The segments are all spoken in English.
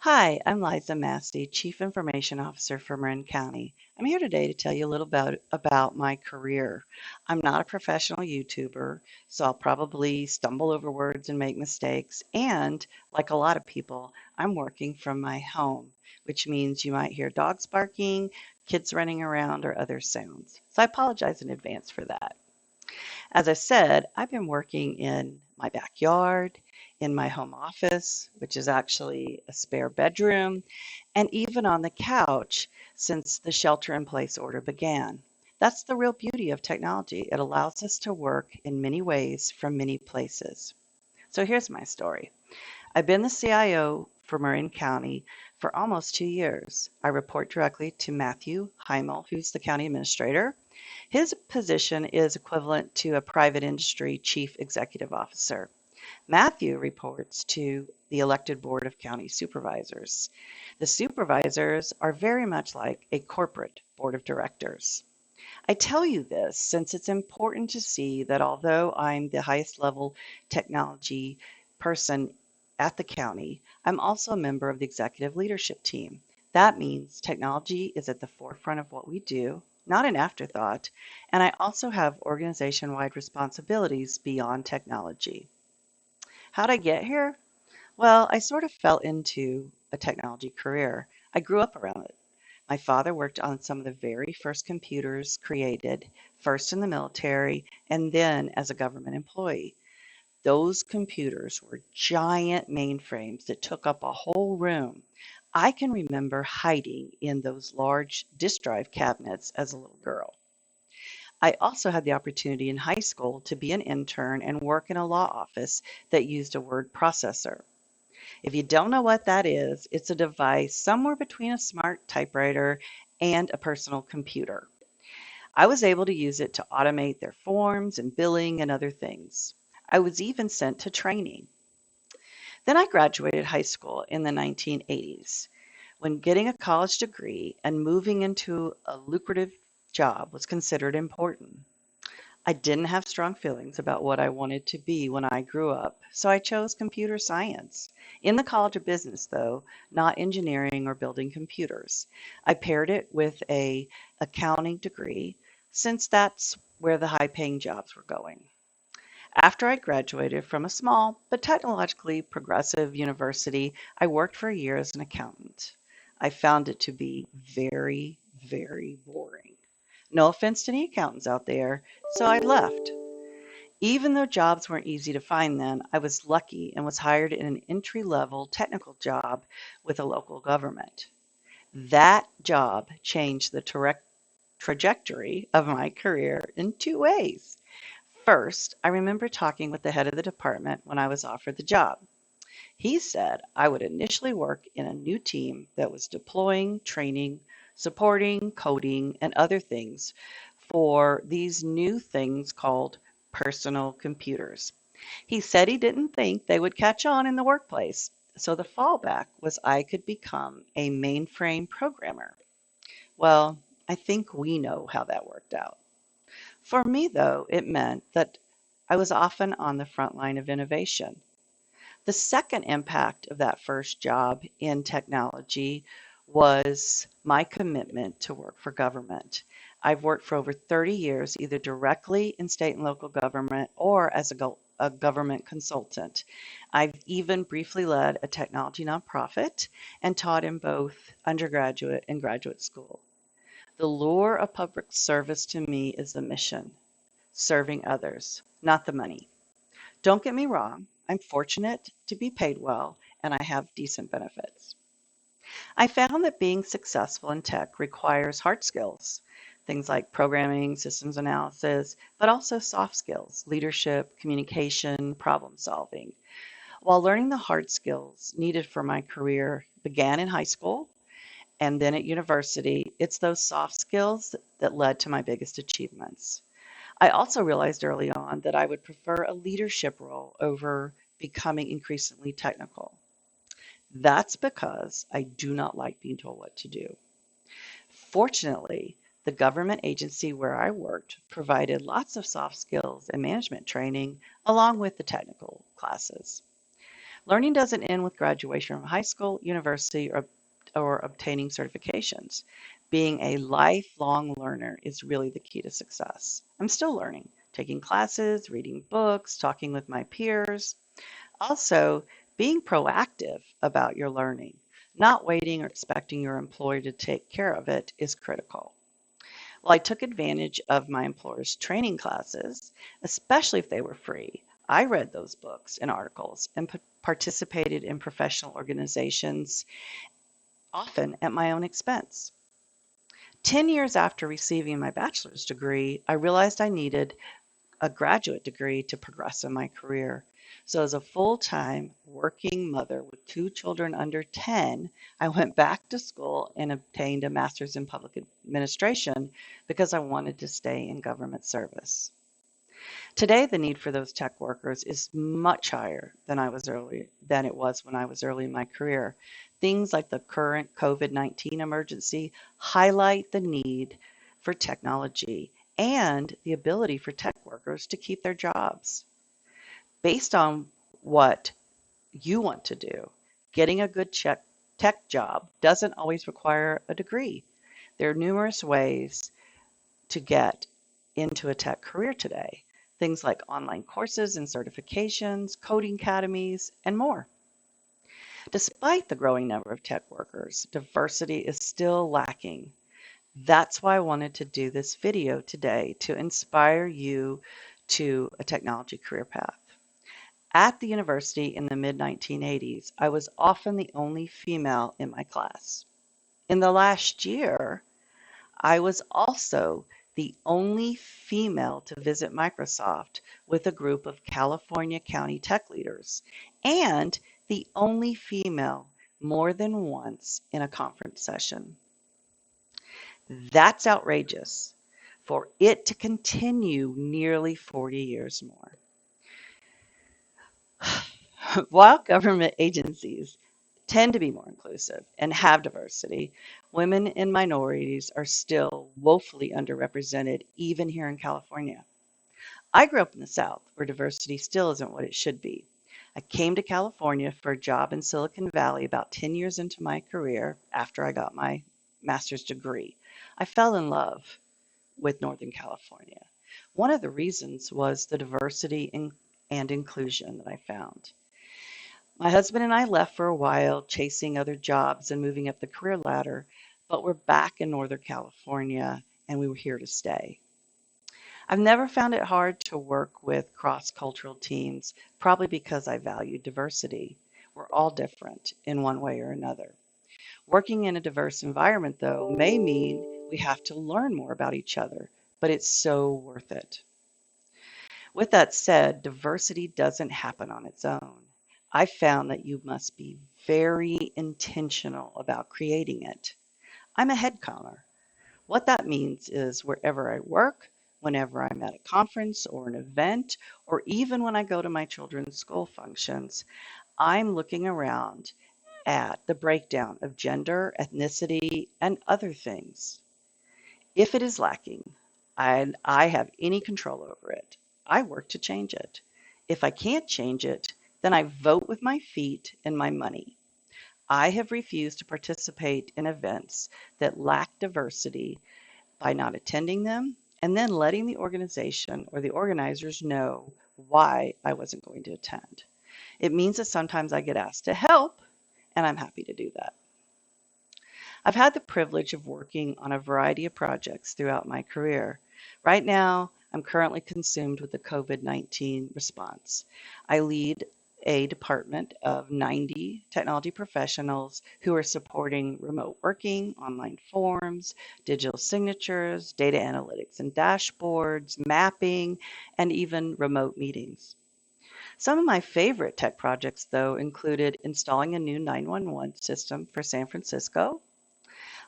Hi, I'm Liza Massey, Chief Information Officer for Marin County. I'm here today to tell you a little about my career. I'm not a professional YouTuber, so I'll probably stumble over words and make mistakes. And like a lot of people, I'm working from my home, which means you might hear dogs barking, kids running around, or other sounds. So I apologize in advance for that. As I said, I've been working in my backyard, in my home office, which is actually a spare bedroom, and even on the couch since the shelter in place order began. That's the real beauty of technology. It allows us to work in many ways from many places. So here's my story. I've been the CIO for Marin County for almost 2 years. I report directly to Matthew Heimel, who's the county administrator. His position is equivalent to a private industry chief executive officer. Matthew reports to the elected board of county supervisors. The supervisors are very much like a corporate board of directors. I tell you this since it's important to see that although I'm the highest level technology person at the county, I'm also a member of the executive leadership team. That means technology is at the forefront of what we do, not an afterthought, and I also have organization wide responsibilities beyond technology. How'd I get here? Well, I sort of fell into a technology career. I grew up around it. My father worked on some of the very first computers created, first in the military and then as a government employee. Those computers were giant mainframes that took up a whole room. I can remember hiding in those large disk drive cabinets as a little girl. I also had the opportunity in high school to be an intern and work in a law office that used a word processor. If you don't know what that is, it's a device somewhere between a smart typewriter and a personal computer. I was able to use it to automate their forms and billing and other things. I was even sent to training. Then I graduated high school in the 1980s when getting a college degree and moving into a lucrative job was considered important. I didn't have strong feelings about what I wanted to be when I grew up, so I chose computer science. In the College of Business, though, not engineering or building computers. I paired it with a accounting degree since that's where the high-paying jobs were going. After I graduated from a small but technologically progressive university, I worked for a year as an accountant. I found it to be very, very boring. No offense to any accountants out there, so I left. Even though jobs weren't easy to find then, I was lucky and was hired in an entry-level technical job with a local government. That job changed the trajectory of my career in two ways. First, I remember talking with the head of the department when I was offered the job. He said I would initially work in a new team that was deploying, training, supporting, coding, and other things for these new things called personal computers. He said he didn't think they would catch on in the workplace, so the fallback was I could become a mainframe programmer. Well, I think we know how that worked out. For me, though, it meant that I was often on the front line of innovation. The second impact of that first job in technology was my commitment to work for government. I've worked for over 30 years, either directly in state and local government or as a government consultant. I've even briefly led a technology nonprofit and taught in both undergraduate and graduate school. The lure of public service to me is the mission, serving others, not the money. Don't get me wrong, I'm fortunate to be paid well and I have decent benefits. I found that being successful in tech requires hard skills, things like programming, systems analysis, but also soft skills, leadership, communication, problem solving. While learning the hard skills needed for my career began in high school and then at university, it's those soft skills that led to my biggest achievements. I also realized early on that I would prefer a leadership role over becoming increasingly technical. That's because I do not like being told what to do. Fortunately, the government agency where I worked provided lots of soft skills and management training along with the technical classes. Learning doesn't end with graduation from high school, university, or obtaining certifications. Being a lifelong learner is really the key to success. I'm still learning, taking classes, reading books, talking with my peers. Also, being proactive about your learning, not waiting or expecting your employer to take care of it, is critical. Well, I took advantage of my employer's training classes, especially if they were free. I read those books and articles and participated in professional organizations, often at my own expense. 10 years after receiving my bachelor's degree, I realized I needed a graduate degree to progress in my career. So, as a full time working mother with two children under 10, I went back to school and obtained a master's in public administration because I wanted to stay in government service. Today, the need for those tech workers is much higher than it was when I was early in my career. Things like the current COVID-19 emergency highlight the need for technology and the ability for tech workers to keep their jobs. Based on what you want to do, getting a good tech job doesn't always require a degree. There are numerous ways to get into a tech career today. Things like online courses and certifications, coding academies, and more. Despite the growing number of tech workers, diversity is still lacking. That's why I wanted to do this video today to inspire you to a technology career path. At the university in the mid 1980s, I was often the only female in my class. In the last year, I was also the only female to visit Microsoft with a group of California county tech leaders, and the only female more than once in a conference session. That's outrageous for it to continue nearly 40 years more. While government agencies tend to be more inclusive and have diversity, women and minorities are still woefully underrepresented, even here in California. I grew up in the South, where diversity still isn't what it should be. I came to California for a job in Silicon Valley about 10 years into my career after I got my master's degree. I fell in love with Northern California. One of the reasons was the diversity and inclusion that I found. My husband and I left for a while, chasing other jobs and moving up the career ladder, but we're back in Northern California and we were here to stay. I've never found it hard to work with cross-cultural teams, probably because I value diversity. We're all different in one way or another. Working in a diverse environment, though, may mean we have to learn more about each other, but it's so worth it. With that said, diversity doesn't happen on its own. I found that you must be very intentional about creating it. I'm a head counter. What that means is wherever I work, whenever I'm at a conference or an event, or even when I go to my children's school functions, I'm looking around at the breakdown of gender, ethnicity, and other things. If it is lacking and I have any control over it, I work to change it. If I can't change it, then I vote with my feet and my money. I have refused to participate in events that lack diversity by not attending them and then letting the organization or the organizers know why I wasn't going to attend. It means that sometimes I get asked to help, and I'm happy to do that. I've had the privilege of working on a variety of projects throughout my career. Right now, I'm currently consumed with the COVID-19 response. I lead a department of 90 technology professionals who are supporting remote working, online forms, digital signatures, data analytics and dashboards, mapping, and even remote meetings. Some of my favorite tech projects, though, included installing a new 911 system for San Francisco,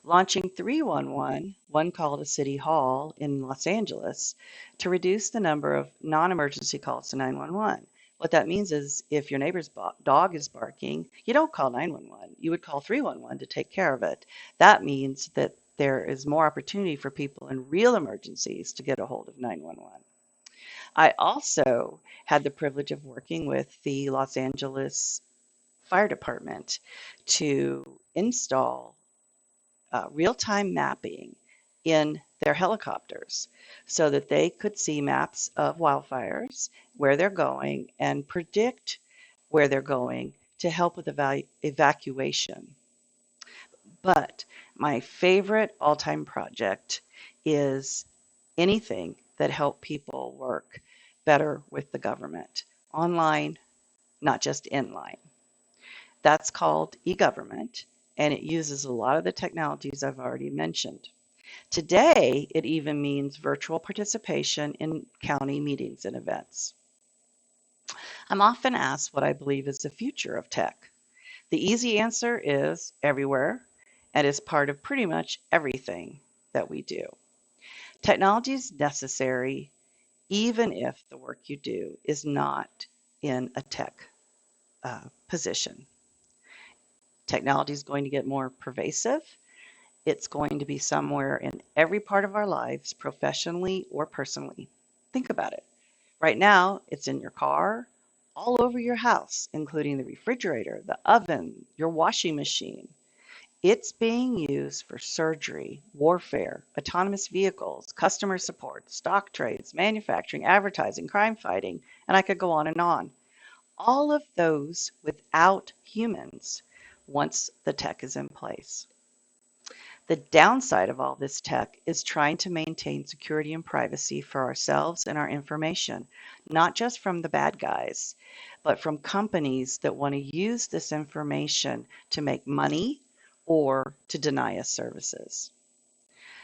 launching 311, one call to City Hall in Los Angeles, to reduce the number of non-emergency calls to 911. What that means is if your neighbor's dog is barking, you don't call 911. You would call 311 to take care of it. That means that there is more opportunity for people in real emergencies to get a hold of 911. I also had the privilege of working with the Los Angeles fire department to install real-time mapping in their helicopters so that they could see maps of wildfires, where they're going, and predict where they're going to help with evacuation. But my favorite all-time project is anything that helped people work better with the government, online, not just inline. That's called e-government, and it uses a lot of the technologies I've already mentioned. Today, it even means virtual participation in county meetings and events. I'm often asked what I believe is the future of tech. The easy answer is everywhere and is part of pretty much everything that we do. Technology is necessary even if the work you do is not in a tech position. Technology is going to get more pervasive. It's going to be somewhere in every part of our lives, professionally or personally. Think about it. Right now, it's in your car, all over your house, including the refrigerator, the oven, your washing machine. It's being used for surgery, warfare, autonomous vehicles, customer support, stock trades, manufacturing, advertising, crime fighting, and I could go on and on. All of those without humans once the tech is in place. The downside of all this tech is trying to maintain security and privacy for ourselves and our information, not just from the bad guys, but from companies that want to use this information to make money or to deny us services.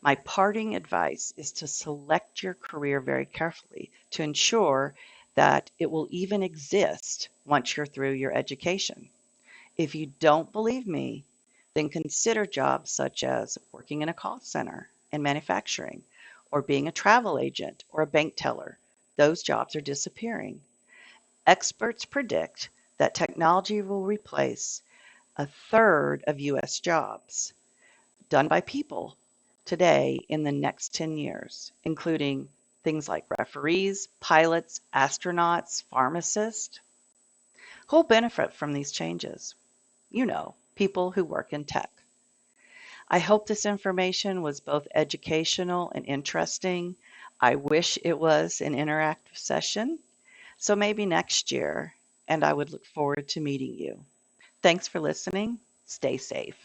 My parting advice is to select your career very carefully to ensure that it will even exist once you're through your education. If you don't believe me, then consider jobs such as working in a call center in manufacturing, or being a travel agent or a bank teller. Those jobs are disappearing. Experts predict that technology will replace a third of U.S. jobs done by people today in the next 10 years, including things like referees, pilots, astronauts, pharmacists. Who'll benefit from these changes? People who work in tech. I hope this information was both educational and interesting. I wish it was an interactive session, so maybe next year, and I would look forward to meeting you. Thanks for listening. Stay safe.